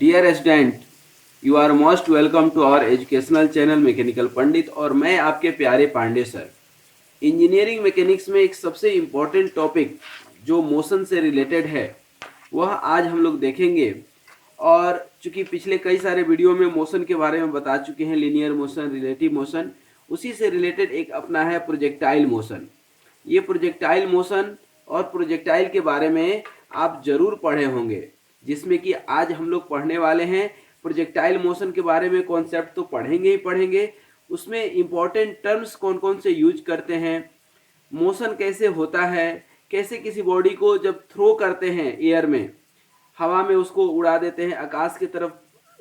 Dear student, you are most welcome to our educational channel mechanical Pandit. और मैं आपके प्यारे पांडे सर। इंजीनियरिंग मैकेनिक्स में एक सबसे इम्पोर्टेंट टॉपिक जो मोशन से रिलेटेड है वह आज हम लोग देखेंगे। और चूंकि पिछले कई सारे वीडियो में मोशन के बारे में बता चुके हैं, लीनियर मोशन, रिलेटिव मोशन, उसी से रिलेटेड एक अपना है प्रोजेक्टाइल मोशन। ये प्रोजेक्टाइल मोशन और प्रोजेक्टाइल के बारे में आप जरूर पढ़े होंगे, जिसमें कि आज हम लोग पढ़ने वाले हैं। प्रोजेक्टाइल मोशन के बारे में कॉन्सेप्ट तो पढ़ेंगे ही पढ़ेंगे, उसमें इंपॉर्टेंट टर्म्स कौन कौन से यूज करते हैं, मोशन कैसे होता है, कैसे किसी बॉडी को जब थ्रो करते हैं एयर में, हवा में उसको उड़ा देते हैं, आकाश की तरफ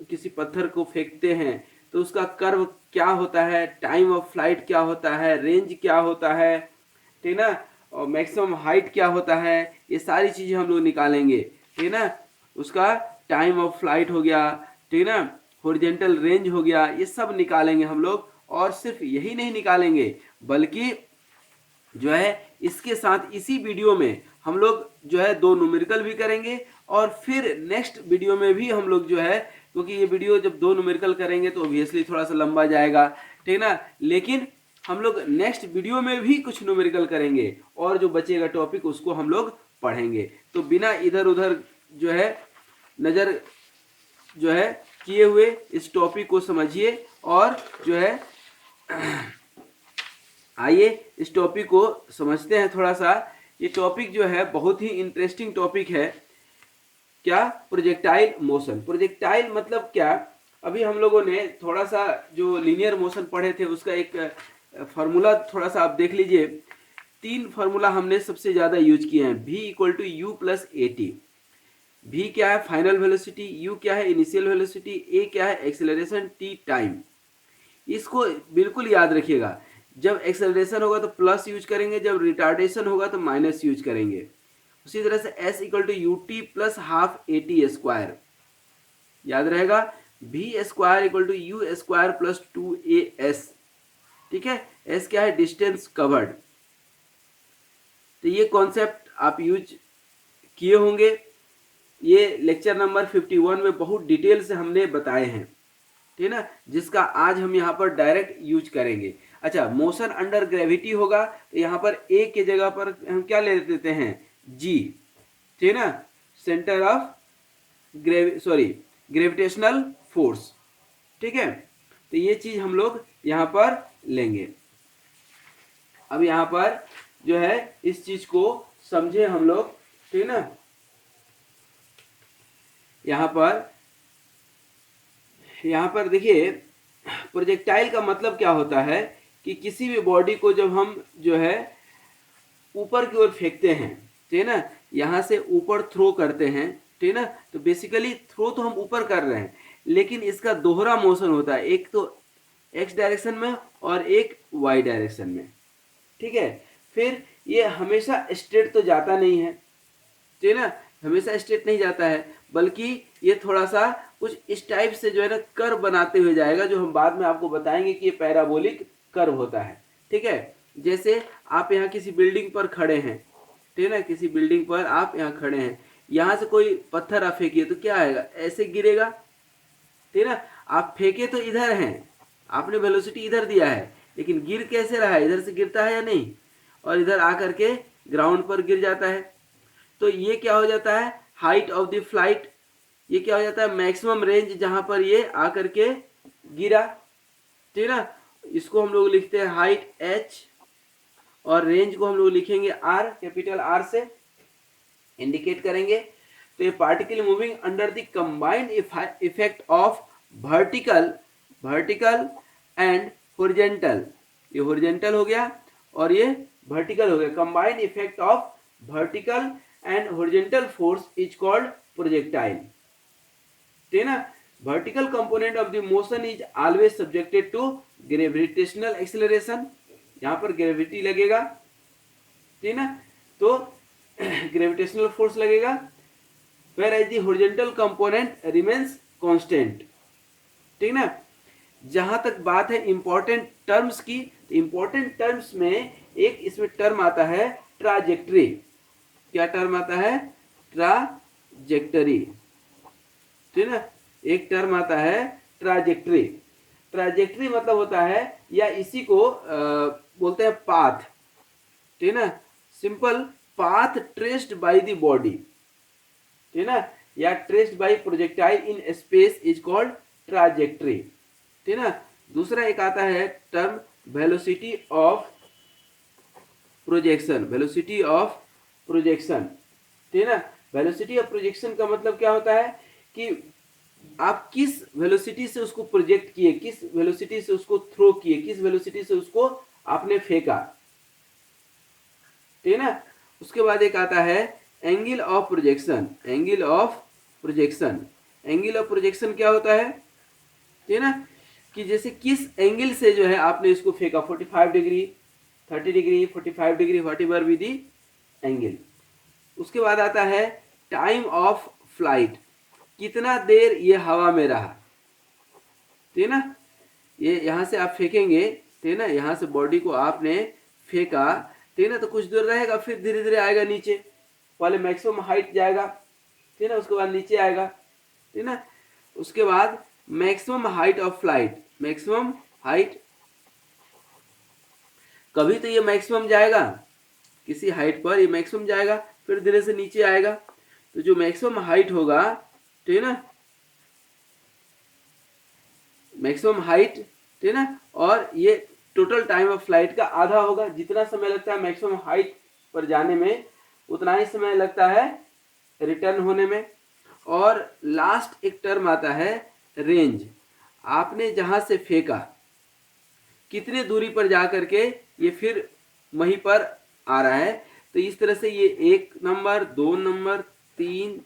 किसी पत्थर को फेंकते हैं तो उसका कर्व क्या होता है, टाइम ऑफ फ्लाइट क्या होता है, रेंज क्या होता है, ठीक ना, और मैक्सिमम हाइट क्या होता है, ये सारी चीजें हम लोग निकालेंगे, ठीक ना। उसका टाइम ऑफ फ्लाइट हो गया, ठीक ना, हॉरिजॉन्टल रेंज हो गया, ये सब निकालेंगे हम लोग। और सिर्फ यही नहीं निकालेंगे बल्कि जो है इसके साथ इसी वीडियो में हम लोग जो है दो न्यूमेरिकल भी करेंगे। और फिर नेक्स्ट वीडियो में भी हम लोग जो है, क्योंकि ये वीडियो जब दो न्यूमेरिकल करेंगे तो ऑब्वियसली थोड़ा सा लंबा जाएगा, ठीक ना, लेकिन हम लोग नेक्स्ट वीडियो में भी कुछ न्यूमेरिकल करेंगे और जो बचेगा टॉपिक उसको हम लोग पढ़ेंगे। तो बिना इधर उधर जो है नज़र जो है किए हुए इस टॉपिक को समझिए और जो है आइए इस टॉपिक को समझते हैं थोड़ा सा। ये टॉपिक जो है बहुत ही इंटरेस्टिंग टॉपिक है। क्या? Projectile motion. प्रोजेक्टाइल मतलब क्या? अभी हम लोगों ने थोड़ा सा जो लीनियर मोशन पढ़े थे उसका एक फार्मूला थोड़ा सा आप देख लीजिए। तीन फार्मूला हमने सबसे ज़्यादा यूज किए हैं। v equal to u plus a t. v क्या है? Final velocity. u क्या है? Initial velocity. a क्या है? एक्सेलरेशन। t time. इसको बिल्कुल याद रखिएगा। जब एक्सेलरेशन होगा तो प्लस यूज करेंगे, जब रिटार्डेशन होगा तो माइनस यूज करेंगे। उसी तरह से s equal to u t plus half a t square, याद रहेगा। v square equal to u square plus 2as, ठीक है। s क्या है? Distance covered. तो ये कॉन्सेप्ट आप यूज किए होंगे। ये लेक्चर नंबर 51 में बहुत डिटेल से हमने बताए हैं, ठीक है ना, जिसका आज हम यहाँ पर डायरेक्ट यूज करेंगे। अच्छा, मोशन अंडर ग्रेविटी होगा तो यहाँ पर ए के जगह पर हम क्या ले लेते हैं? जी, ठीक है ना, सेंटर ऑफ ग्रेविटेशनल फोर्स, ठीक है। तो ये चीज हम लोग यहाँ पर लेंगे। अब यहाँ पर जो है इस चीज को समझे हम लोग, ठीक है ना। यहाँ पर देखिए, प्रोजेक्टाइल का मतलब क्या होता है कि किसी भी बॉडी को जब हम जो है ऊपर की ओर फेंकते हैं, ठीक है ना, यहाँ से ऊपर थ्रो करते हैं, ठीक है ना, तो बेसिकली थ्रो तो हम ऊपर कर रहे हैं, लेकिन इसका दोहरा मोशन होता है, एक तो एक्स डायरेक्शन में और एक वाई डायरेक्शन में, ठीक है। फिर ये हमेशा स्ट्रेट तो जाता नहीं है, ठीक है ना, हमेशा स्ट्रेट नहीं जाता है, बल्कि ये थोड़ा सा कुछ इस टाइप से जो है ना कर्व बनाते हुए जाएगा, जो हम बाद में आपको बताएंगे कि ये पैराबोलिक कर्व होता है, ठीक है। जैसे आप यहाँ किसी बिल्डिंग पर खड़े हैं, ठीक है ना, किसी बिल्डिंग पर आप यहाँ खड़े हैं, यहाँ से कोई पत्थर आप फेंकिए तो क्या आएगा? ऐसे गिरेगा, ठीक है ना। आप फेंके तो इधर हैं, आपने वेलोसिटी इधर दिया है, लेकिन गिर कैसे रहा है? इधर से गिरता है या नहीं? और इधर आकर के ग्राउंड पर गिर जाता है। तो ये क्या हो जाता है? Height of the flight. ये क्या हो जाता है? मैक्सिमम रेंज जहां पर ये आकर के गिरा, ठीक है ना। इसको हम लोग लिखते हैं हाइट h और रेंज को हम लोग लिखेंगे r, कैपिटल R से इंडिकेट करेंगे। तो ये particle moving under the combined effect of vertical and horizontal. ये हॉरिजॉन्टल हो गया और ये वर्टिकल हो गया। Combined effect of vertical and horizontal force is called projectile, ठीक है ना। Vertical component of the motion is always subjected to gravitational acceleration. यहाँ पर ग्रेविटी लगेगा, ठीक है ना, तो ग्रेविटेशनल फोर्स लगेगा। whereas the horizontal component remains constant, ठीक ना। जहां तक बात है इंपॉर्टेंट टर्म्स की, तो इंपॉर्टेंट टर्म्स में एक इसमें टर्म आता है ट्राजेक्टरी। क्या टर्म आता है? ट्राजेक्टरी, ठीक है ना। एक टर्म आता है ट्राजेक्ट्री। ट्राजेक्ट्री मतलब होता है, या इसी को बोलते हैं पाथ, ठीक है ना, simple path traced by the body, ठीक है ना, या traced by projectile in space is called trajectory, ठीक है ना। दूसरा एक आता है term velocity of projection, velocity of projection, ठीक है ना। वेलोसिटी ऑफ प्रोजेक्शन का मतलब क्या होता है कि आप किस वेलोसिटी से उसको प्रोजेक्ट किए, किस वेलोसिटी से उसको थ्रो किए, किस वेलोसिटी से उसको आपने फेंका, ठीक है ना। उसके बाद एक आता है angle of projection, angle of projection. Angle of projection क्या होता है, ठीक है ना, कि जैसे किस एंगल से जो है आपने इसको फेंका, 45 degree, 30 degree, 45 degree, what ever be the angle. उसके बाद आता है टाइम ऑफ फ्लाइट, कितना देर ये हवा में रहा, ठीक है ना। ये यहाँ से आप फेंकेंगे, ठीक है ना, यहाँ से बॉडी को आपने फेंका, ठीक है ना, तो कुछ दूर रहेगा, फिर धीरे धीरे आएगा नीचे, पहले मैक्सिमम हाइट जाएगा, ठीक है ना, उसके बाद नीचे आएगा, ठीक है ना। उसके बाद maximum height of flight, maximum height, कभी तो ये मैक्सिमम जाएगा, किसी हाइट पर ये मैक्सिमम जाएगा, फिर धीरे से नीचे आएगा, तो जो मैक्सिमम हाइट होगा, ठीक है ना, मैक्सिमम हाइट, ठीक है ना, और ये टोटल टाइम ऑफ फ्लाइट का आधा होगा, जितना समय लगता है मैक्सिमम हाइट पर जाने में उतना ही समय लगता है रिटर्न होने में। और लास्ट एक टर्म आता है रेंज, आपने जहां से फेंका कितने दूरी पर जा करके ये फिर वहीं पर आ रहा है। तो इस तरह से ये 1 नंबर, 2 नंबर, 3,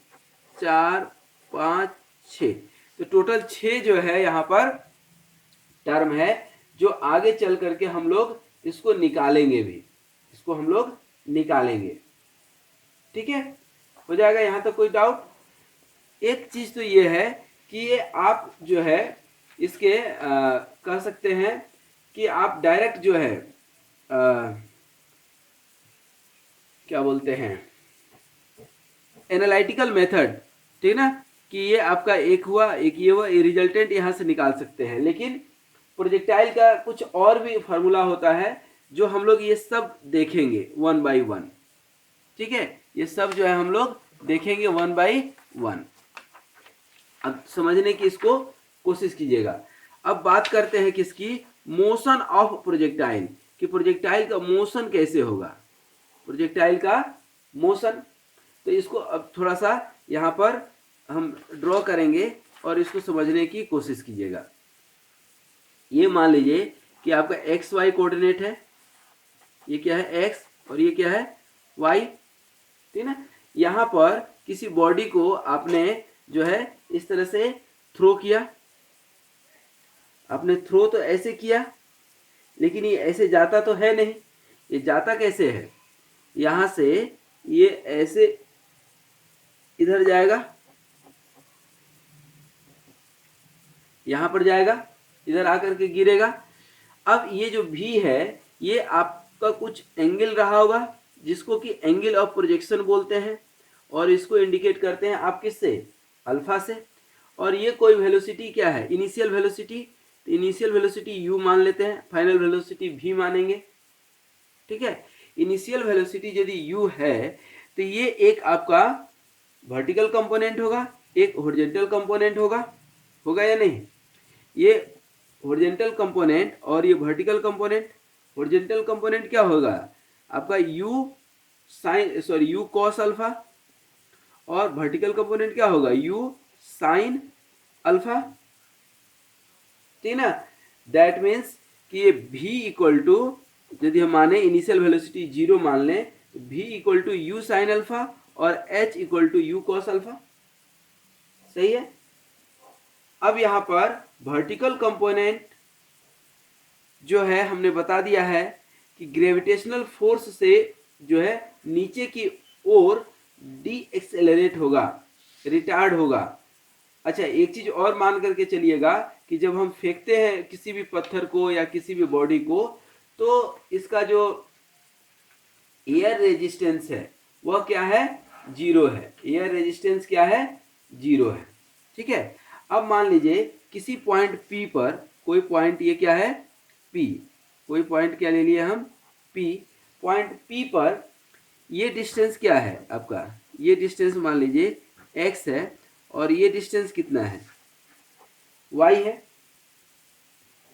4, 5, 6, तो टोटल 6 जो है यहाँ पर टर्म है, जो आगे चल करके हम लोग इसको निकालेंगे भी, इसको हम लोग निकालेंगे, ठीक है। हो जाएगा यहाँ तक कोई डाउट? एक चीज तो ये है कि ये आप जो है इसके कह सकते हैं कि आप डायरेक्ट जो है क्या बोलते हैं एनालिटिकल मेथड, ठीक है ना, कि ये आपका एक हुआ, एक ये हुआ, ये रिजल्टेंट यहाँ से निकाल सकते हैं। लेकिन प्रोजेक्टाइल का कुछ और भी फार्मूला होता है जो हम लोग ये सब देखेंगे वन बाय वन, ठीक है। ये सब जो है हम लोग देखेंगे वन बाय वन। अब समझने की इसको कोशिश कीजिएगा। अब बात करते हैं किसकी, मोशन ऑफ प्रोजेक्टाइल, कि प्रोजेक्टाइल का मोशन कैसे होगा, प्रोजेक्टाइल का मोशन। तो इसको अब थोड़ा सा यहाँ पर हम ड्रॉ करेंगे और इसको समझने की कोशिश कीजिएगा। ये मान लीजिए कि आपका एक्स वाई कोऑर्डिनेट है, ये क्या है एक्स और ये क्या है वाई, ठीक है ना। यहाँ पर किसी बॉडी को आपने जो है इस तरह से थ्रो किया, आपने थ्रो तो ऐसे किया, लेकिन ये ऐसे जाता तो है नहीं, ये जाता कैसे है, यहाँ से ये ऐसे इधर जाएगा, यहाँ पर जाएगा, इधर आकर के गिरेगा। अब ये जो भी है ये आपका कुछ एंगल रहा होगा जिसको कि एंगल ऑफ प्रोजेक्शन बोलते हैं, और इसको इंडिकेट करते हैं आप किससे, अल्फा से। और ये कोई वेलोसिटी क्या है, इनिशियल वेलोसिटी, तो इनिशियल वेलोसिटी यू मान लेते हैं, फाइनल वेलोसिटी भी मानेंगे, ठीक है। इनिशियल वेलोसिटी यदि यू है तो ये एक आपका वर्टिकल कंपोनेंट होगा, एक हॉरिजॉन्टल कंपोनेंट होगा, होगा या नहीं। ये हॉरिजॉन्टल कंपोनेंट और ये वर्टिकल कंपोनेंट, हॉरिजॉन्टल कंपोनेंट क्या होगा आपका u sine, sorry u cos alpha, और वर्टिकल कंपोनेंट क्या होगा यू साइन अल्फा, ठीक ना। दैट मीन्स कि ये v इक्वल टू, यदि हम माने इनिशियल वेलोसिटी 0 मान लें, तो v equal to u sine alpha और h equal to u cos alpha, सही है। अब यहाँ पर वर्टिकल कंपोनेंट जो है हमने बता दिया है कि ग्रेविटेशनल फोर्स से जो है नीचे की ओर डी एक्सेलरेट होगा, रिटार्ड होगा। अच्छा एक चीज और मान करके चलिएगा कि जब हम फेंकते हैं किसी भी पत्थर को या किसी भी बॉडी को, तो इसका जो एयर रेजिस्टेंस है वह क्या है, जीरो है, एयर रेजिस्टेंस क्या है, जीरो है, ठीक है। अब मान लीजिए किसी पॉइंट P पर, कोई पॉइंट ये क्या है P, कोई पॉइंट क्या ले लिए हम P, पॉइंट P पर ये डिस्टेंस क्या है आपका, ये डिस्टेंस मान लीजिए x है और ये डिस्टेंस कितना है y है,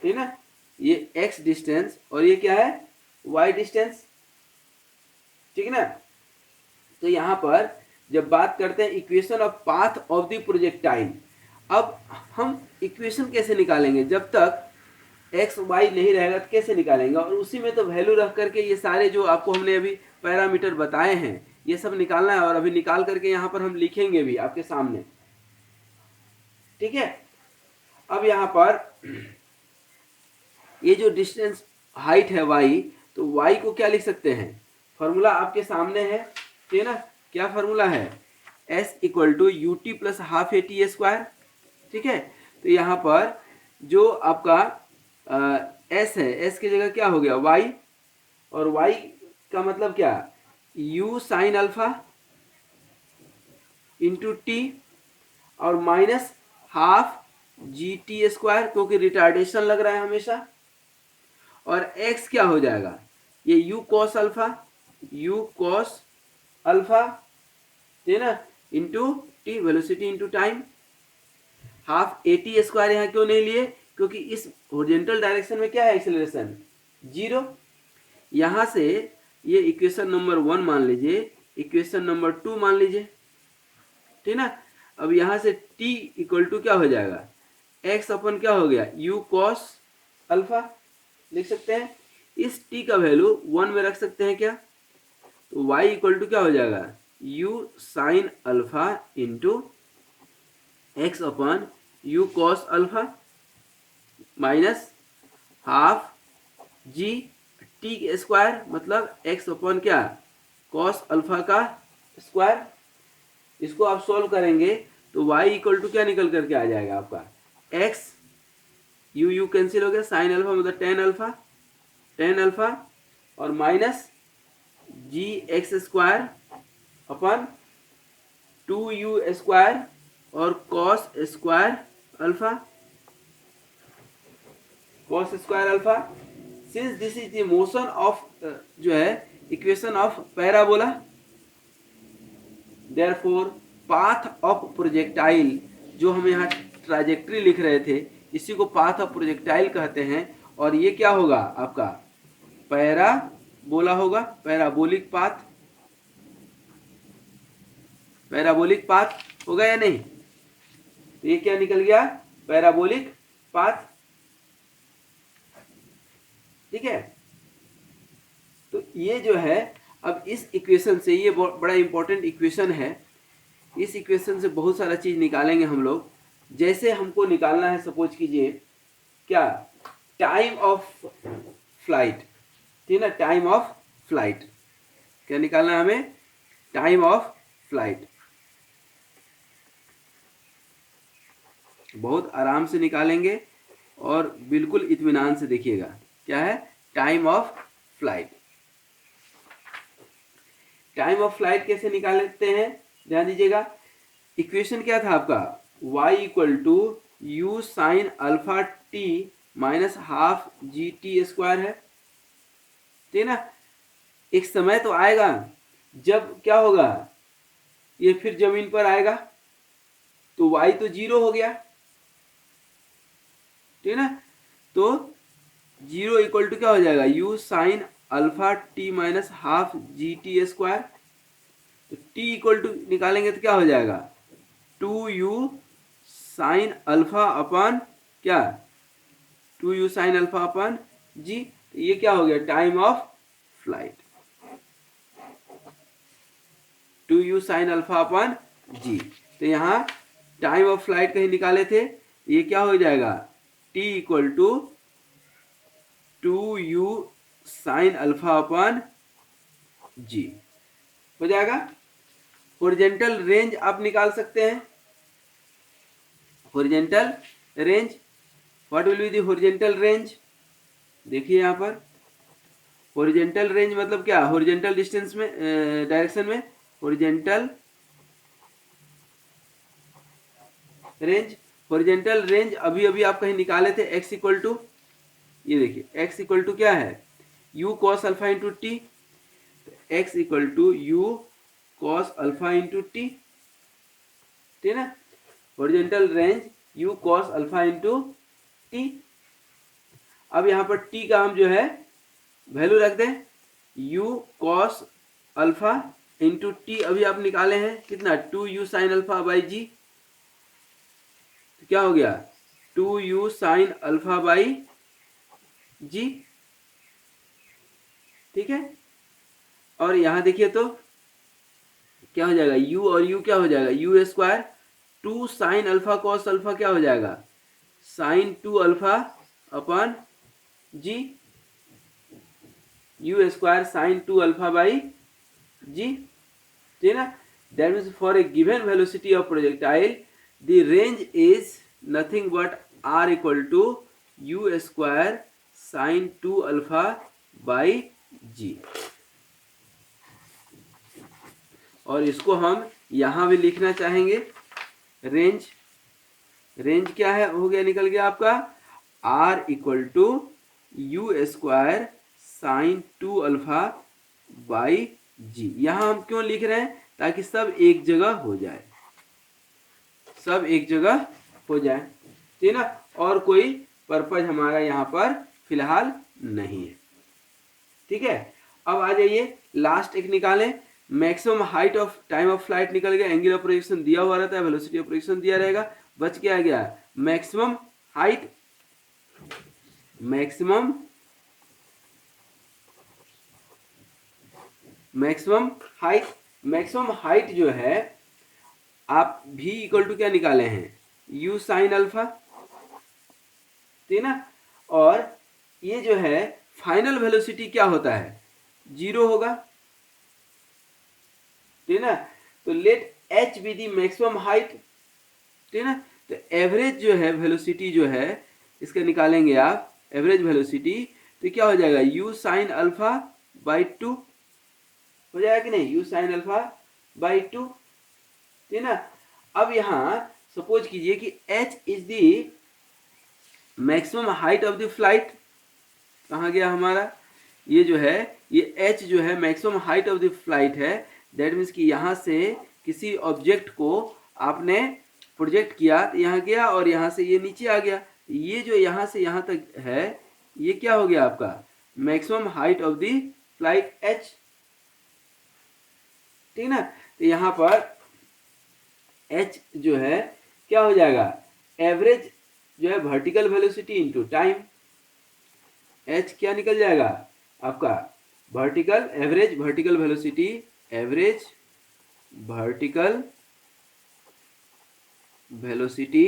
ठीक ना, ये x डिस्टेंस और ये क्या है y डिस्टेंस, ठीक ना। तो यहाँ पर जब बात करते हैं equation of path of the projectile, अब हम इक्वेशन कैसे निकालेंगे, जब तक एक्स वाई नहीं रहेगा तो कैसे निकालेंगे, और उसी में तो वैल्यू रख करके ये सारे जो आपको हमने अभी पैरामीटर बताए हैं ये सब निकालना है, और अभी निकाल करके यहाँ पर हम लिखेंगे भी आपके सामने, ठीक है। अब यहाँ पर ये जो डिस्टेंस हाइट है y, तो y को क्या लिख सकते हैं, फॉर्मूला आपके सामने है, ठीक है ना, क्या फॉर्मूला है, s equal to u t plus half a t square, ठीक है। तो यहाँ पर जो आपका s है, s की जगह क्या हो गया y, और y का मतलब क्या, u sine alpha into t और minus half g t square, क्योंकि रिटार्डेशन लग रहा है हमेशा, और x क्या हो जाएगा, ये u cos alpha, u cos alpha, ठीक है ना, into T velocity into time, half a t square यहाँ क्यों नहीं लिए, क्योंकि इस हॉरिजॉन्टल डायरेक्शन में क्या है एक्सेलरेशन 0। यहाँ से ये इक्वेशन नंबर 1 मान लीजिए, इक्वेशन नंबर 2 मान लीजिए, ठीक ना। अब यहाँ से t इक्वल टू क्या हो जाएगा, x अपन क्या हो गया u cos अल्फा लिख सकते हैं, इस t का वैल्यू 1 में रख सकते हैं क्या, तो y इक्वल टू क्या हो जाएगा u sine alpha into x upon u cos alpha minus half g t square, मतलब x अपन क्या cos अल्फा का स्क्वायर। इसको आप सॉल्व करेंगे तो y इक्वल टू क्या निकल करके आ जाएगा आपका x, u कैंसिल हो गया, साइन अल्फा मतलब टेन अल्फा और minus g x square upon 2u square और cos square alpha, since this is the motion of जो है equation of parabola, therefore path of projectile, जो हम यहाँ ट्राजेक्ट्री लिख रहे थे इसी को पाथ ऑफ प्रोजेक्टाइल कहते हैं, और ये क्या होगा आपका पैराबोला होगा, पैराबोलिक पाथ होगा या नहीं, तो ये क्या निकल गया पैराबोलिक पाथ, ठीक है। तो ये जो है, अब इस इक्वेशन से, ये बड़ा इंपॉर्टेंट इक्वेशन है, इस इक्वेशन से बहुत सारा चीज निकालेंगे हम लोग। जैसे हमको निकालना है, सपोज कीजिए क्या, टाइम ऑफ फ्लाइट, ठीक है ना, टाइम ऑफ फ्लाइट क्या निकालना है हमें, टाइम ऑफ फ्लाइट, बहुत आराम से निकालेंगे और बिल्कुल इत्मीनान से देखिएगा, क्या है time of flight. Time of flight कैसे निकालते हैं, ध्यान दीजिएगा, इक्वेशन क्या था आपका y equal to u sine alpha t minus half g t square है, ठीक है ना। एक समय तो आएगा जब क्या होगा, ये फिर जमीन पर आएगा तो y तो 0 हो गया, ठीक है ना, तो 0 इक्वल टू क्या हो जाएगा u sine alpha t minus half g t square, तो t इक्वल टू निकालेंगे तो क्या हो जाएगा 2u साइन अल्फा अपन क्या 2u sine alpha upon g, तो ये क्या हो गया time of flight, 2u sine alpha upon g. तो यहाँ टाइम ऑफ फ्लाइट कहीं निकाले थे, ये क्या हो जाएगा t equal to 2u sine alpha upon g हो जाएगा। हॉरिजॉन्टल रेंज आप निकाल सकते हैं, horizontal range, what will be the horizontal range, देखिए यहाँ पर हॉरिजॉन्टल रेंज मतलब क्या, हॉरिजॉन्टल डिस्टेंस में डायरेक्शन में हॉरिजॉन्टल रेंज, हॉरिजेंटल रेंज अभी अभी आप कहीं निकाले थे, x इक्वल टू, ये देखिए x इक्वल टू क्या है, u cos alpha into t, x equal to u cos alpha into t, ठीक है ना। Horizontal range u cos alpha into t. अब यहाँ पर t का हम जो है वैल्यू रख दें, u cos alpha into T अभी आप निकाले हैं कितना, 2u साइन अल्फा बाई जी, तो क्या हो गया 2u sine alpha by g, ठीक है। और यहाँ देखिए तो क्या हो जाएगा, u और u क्या हो जाएगा, u square 2 sine alpha cos alpha क्या हो जाएगा, sine 2 alpha upon g, u square sine 2 alpha by g, ठीक है ना। That means for a given velocity of projectile the range is nothing but r equal to u square sine 2 alpha by g. और इसको हम यहां भी लिखना चाहेंगे, रेंज क्या है, हो गया, निकल गया आपका r equal to u square sine 2 alpha by g. यहां हम क्यों लिख रहे हैं, ताकि सब एक जगह हो जाए, सब एक जगह हो जाए, ठीक है ना। और कोई पर्पज हमारा यहाँ पर फिलहाल नहीं है, ठीक है। अब आ जाइए लास्ट एक निकालें, maximum height of time of flight निकल गया, एंगल ऑफ प्रोजेक्शन दिया हुआ रहता है, वेलोसिटी ऑफ प्रोजेक्शन दिया रहेगा, बच के आ गया मैक्सिमम हाइट, मैक्सिमम हाइट जो है आप v इक्वल टू क्या निकाले हैं, u साइन अल्फा, ठीक है ना। और ये जो है फाइनल वेलोसिटी क्या होता है, 0 होगा, ठीक है ना। तो let h be the maximum height, ठीक है ना। तो एवरेज जो है वेलोसिटी जो है इसका निकालेंगे आप, एवरेज वेलोसिटी, तो क्या हो जाएगा u साइन अल्फा बाई 2 हो जाएगा कि नहीं, u साइन अल्फा बाई 2, ठीक है ना। अब यहाँ सपोज कीजिए कि h is the maximum height of the flight, कहाँ गया हमारा, ये जो है ये h जो है maximum height of the flight है। दैट मीन्स कि यहाँ से किसी ऑब्जेक्ट को आपने प्रोजेक्ट किया तो यहाँ गया और यहाँ से ये नीचे आ गया, ये जो यहाँ से यहाँ तक है ये क्या हो गया आपका maximum height of the flight h, ठीक है ना। तो यहाँ पर h जो है क्या हो जाएगा, एवरेज जो है vertical velocity into time, h क्या निकल जाएगा आपका vertical average vertical velocity, average vertical velocity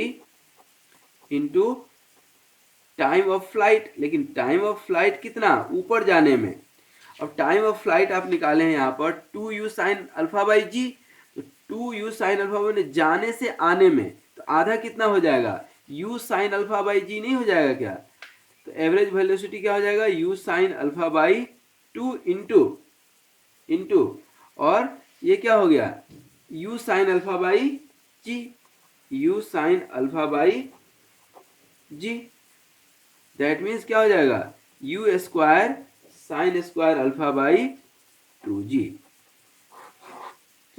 into time of flight, लेकिन टाइम ऑफ फ्लाइट कितना ऊपर जाने में। अब टाइम ऑफ फ्लाइट आप निकाले हैं यहाँ पर 2u साइन अल्फा बाई जी, तो 2u साइन अल्फा बाई जाने से आने में, तो आधा कितना हो जाएगा u साइन अल्फा बाई जी नहीं हो जाएगा क्या, तो एवरेज वेलोसिटी क्या हो जाएगा u sine alpha by 2 into और ये क्या हो गया u sine alpha by g, u sine alpha by g, that means क्या हो जाएगा u square sine square alpha by 2g,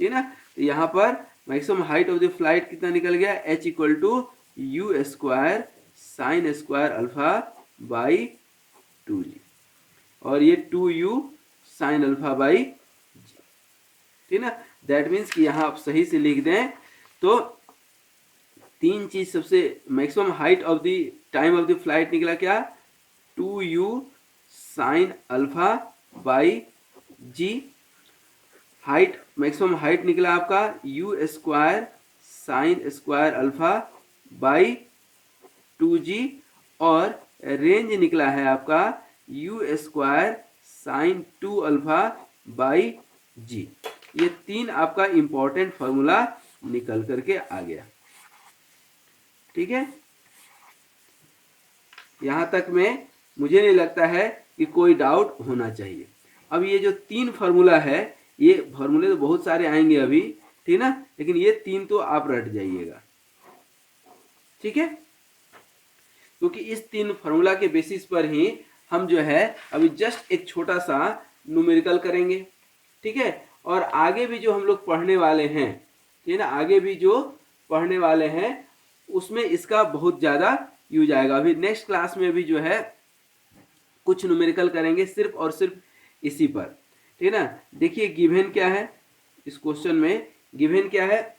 ठीक है ना। तो यहाँ पर maximum height of the flight कितना निकल गया, h equal to u square sine square alpha by 2g, और ये 2u sine alpha by g, ठीक है ना। दैट मीन्स कि यहाँ आप सही से लिख दें तो तीन चीज सबसे, maximum height of the time of the flight निकला क्या 2u sine alpha by g, height maximum height निकला आपका u square sine square alpha by 2g, और रेंज निकला है आपका u square sine 2 alpha by g. ये तीन आपका इंपॉर्टेंट फॉर्मूला निकल करके आ गया, ठीक है। यहां तक में मुझे नहीं लगता है कि कोई डाउट होना चाहिए। अब ये जो तीन फार्मूला है, ये फार्मूले तो बहुत सारे आएंगे अभी, ठीक ना, लेकिन ये तीन तो आप रट जाइएगा, ठीक है, क्योंकि इस तीन फार्मूला के बेसिस पर ही हम जो है अभी जस्ट एक छोटा सा न्यूमेरिकल करेंगे। ठीक है, और आगे भी जो हम लोग पढ़ने वाले हैं, ठीक है ना, आगे भी जो पढ़ने वाले हैं उसमें इसका बहुत ज़्यादा यूज आएगा। अभी नेक्स्ट क्लास में भी जो है कुछ न्यूमेरिकल करेंगे सिर्फ और सिर्फ इसी पर। ठीक है ना, देखिए गिवन क्या है इस क्वेश्चन में, गिवन क्या है,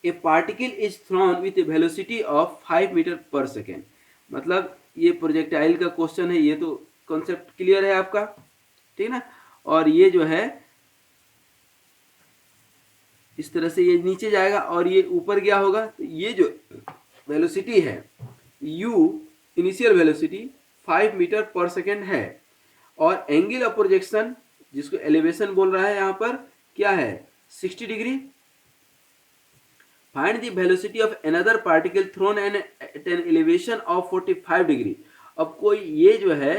a particle is thrown with a velocity of 5 metre per second. मतलब ये प्रोजेक्टाइल का क्वेश्चन है, ये तो कॉन्सेप्ट क्लियर है आपका, ठीक है ना। और ये जो है इस तरह से ये नीचे जाएगा और ये ऊपर गया होगा, तो ये जो वेलोसिटी है u initial velocity 5 metre per second है, और एंगल ऑफ प्रोजेक्शन जिसको एलिवेशन बोल रहा है यहाँ पर क्या है 60 degree. Find the velocity of another particle thrown at an elevation of 45 degree. अब कोई ये जो है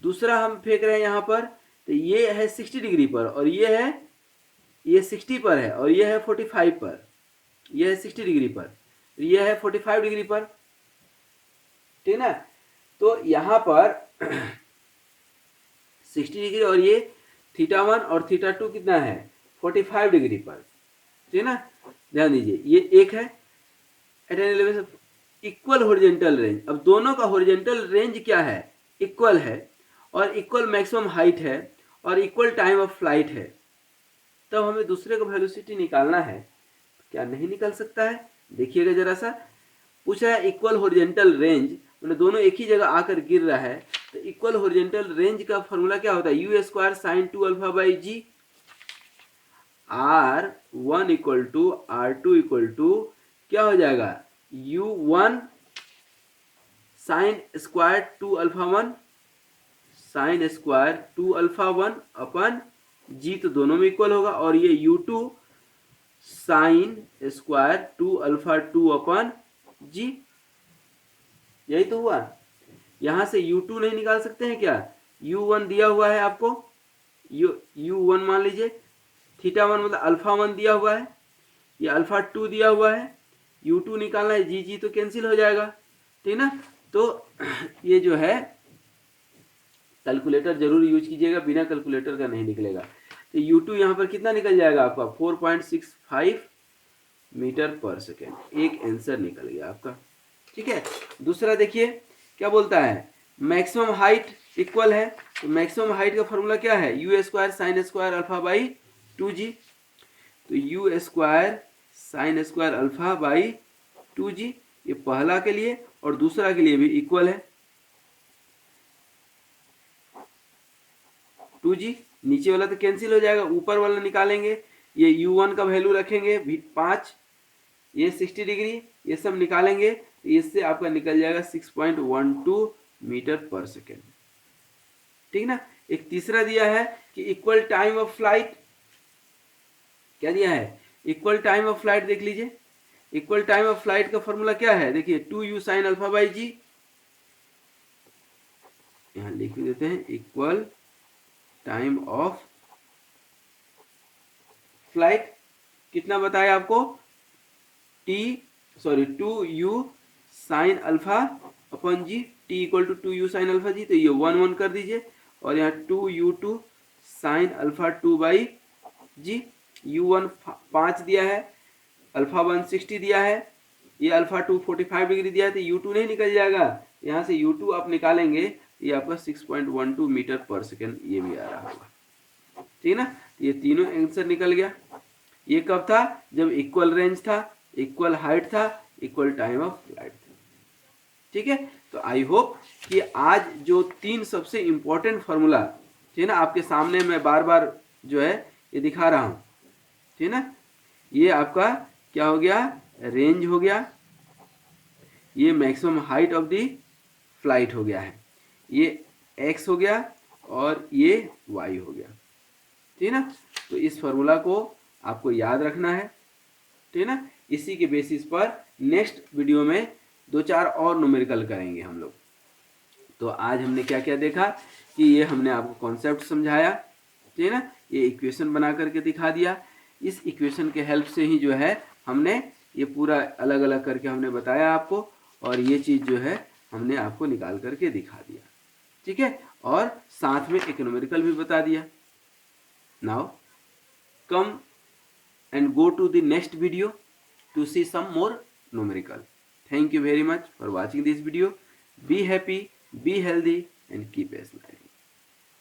दूसरा हम फेंक रहे हैं यहाँ पर, तो ये है 60 डिग्री पर और ये है, ये 60 पर है और ये है 45 पर, ये है 60 डिग्री पर, ये है 45 डिग्री पर, ठीक ना। तो यहाँ पर 60 डिग्री और ये θ1 और θ2 कितना है 45 डिग्री पर, ठीक है ना। ध्यान दीजिए ये एक है at an elevation equal horizontal range. अब दोनों का हॉरिजॉन्टल रेंज क्या है, इक्वल है, और इक्वल मैक्सिमम हाइट है और इक्वल टाइम ऑफ फ्लाइट है। तब हमें दूसरे का वेलोसिटी निकालना है, क्या नहीं निकल सकता है। देखिएगा जरा सा, पूछ रहा है इक्वल हॉरिजॉन्टल रेंज, मतलब दोनों एक ही जगह आकर गिर रहा है, तो इक्वल हॉरिजॉन्टल रेंज का फॉर्मूला क्या होता है, u square sine 2 alpha by g, R1 equal to R2 equal to क्या हो जाएगा U1 sine square 2 alpha 1 sine square 2 alpha 1 upon g, तो दोनों में इक्वल होगा, और ये U2 sine square 2 alpha 2 upon g, यही तो हुआ। यहां से U2 नहीं निकाल सकते हैं क्या, U1 दिया हुआ है आपको, U1 मान लीजिए, θ1 मतलब अल्फा 1 दिया हुआ है, ये अल्फा 2 दिया हुआ है, U2 निकालना है, जी तो कैंसिल हो जाएगा, ठीक ना। तो ये जो है कैलकुलेटर जरूर यूज कीजिएगा, बिना कैलकुलेटर का नहीं निकलेगा। तो U2 यहाँ पर कितना निकल जाएगा आपका 4.65 मीटर पर सेकेंड, एक आंसर निकल गया आपका। ठीक है, दूसरा देखिए क्या बोलता है, मैक्सिमम हाइट इक्वल है, तो मैक्सिमम हाइट का फॉर्मूला क्या है, u square sine square alpha by 2g, तो you square sine square alpha by 2g, ये पहला के लिए और दूसरा के लिए भी इक्वल है 2g। नीचे वाला तो कैंसिल हो जाएगा, ऊपर वाला निकालेंगे, ये u1 का वैल्यू रखेंगे 5, ये 60 डिग्री, ये सब निकालेंगे, तो इससे आपका निकल जाएगा 6.12 मीटर पर सेकेंड, ठीक ना। एक तीसरा दिया है कि इक्वल टाइम ऑफ फ्लाइट, क्या दिया है, इक्वल टाइम ऑफ फ्लाइट, देख लीजिए इक्वल टाइम ऑफ फ्लाइट का फॉर्मूला क्या है, देखिए 2u sine alpha by g, यहां लिख देते हैं इक्वल टाइम ऑफ फ्लाइट, कितना बताया आपको 2u sine alpha upon g, t equal to 2u sine alpha g, तो ये 1 कर दीजिए, और यहाँ 2u2 sine alpha 2 by ji, u1 5 दिया है, अल्फा 1 60 दिया है, ये अल्फा 2 45 डिग्री दिया है, तो u2 नहीं निकल जाएगा, यहाँ से u2 आप निकालेंगे, ये आपका 6.12 मीटर पर सेकेंड ये भी आ रहा होगा, ठीक ना। ये तीनों आंसर निकल गया। ये कब था, जब इक्वल रेंज था, इक्वल हाइट था, इक्वल टाइम ऑफ फ्लाइट था, ठीक है। तो आई होप कि आज जो 3 सबसे इंपॉर्टेंट फार्मूला, ठीक है ना, आपके सामने मैं बार बार जो है ये दिखा रहा हूँ, ठीक है ना। ये आपका क्या हो गया, रेंज हो गया, ये maximum height of the flight हो गया है, ये x हो गया और ये y हो गया, ठीक है ना। तो इस फार्मूला को आपको याद रखना है, ठीक है ना। इसी के बेसिस पर नेक्स्ट वीडियो में 2-4 और न्यूमेरिकल करेंगे हम लोग। तो आज हमने क्या क्या देखा कि ये हमने आपको कॉन्सेप्ट समझाया, ठीक है ना, ये इक्वेशन बना करके दिखा दिया, इस इक्वेशन के हेल्प से ही जो है हमने ये पूरा अलग अलग करके हमने बताया आपको, और ये चीज़ जो है हमने आपको निकाल करके दिखा दिया, ठीक है, और साथ में एक न्यूमेरिकल भी बता दिया। Now come and go to the next video to see some more numerical. Thank you very much for watching this video. Be happy, be healthy, and keep smiling.